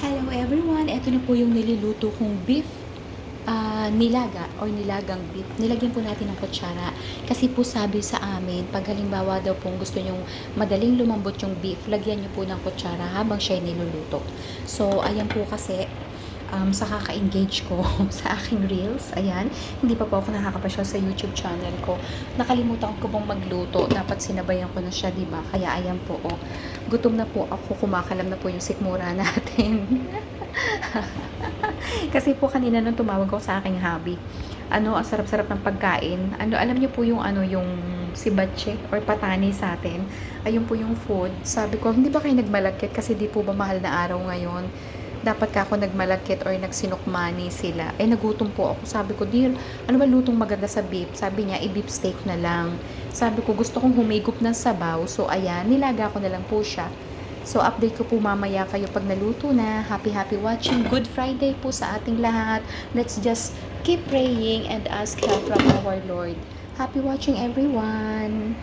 Hello everyone! Ito na po yung niluluto kong beef nilaga or nilagang beef. Nilagyan po natin ng kutsara. Kasi po sabi sa amin, pag halimbawa daw pong gusto nyong madaling lumambot yung beef, lagyan nyo po ng kutsara habang siya niluluto. So, ayan po kasi sa kaka-engage ko sa aking reels. Ayan, hindi pa po ako nakakapasyal sa YouTube channel ko. Nakalimutan ko pong magluto. Dapat sinabayan ko na siya, diba? Kaya ayan po, oh. Gutom na po ako. Kumakalam na po yung sikmura natin. Kasi po kanina nung tumawag ako sa aking hubby, ang sarap-sarap ng pagkain. Alam niyo po yung sibatche or patani sa atin. Ayun po yung food. Sabi ko, hindi ba kayo nagmalagkit kasi di po ba mahal na araw ngayon? Dapat ka ako nagmalagkit or nagsinukmani sila. Nagutom po ako. Sabi ko, dear, ano ba lutong maganda sa beef? Sabi niya, beef steak na lang. Sabi ko, gusto kong humigop ng sabaw. So, ayan, nilaga ko na lang po siya. So, update ko po mamaya kayo pag naluto na. Happy watching. Good Friday po sa ating lahat. Let's just keep praying and ask help from our Lord. Happy watching everyone.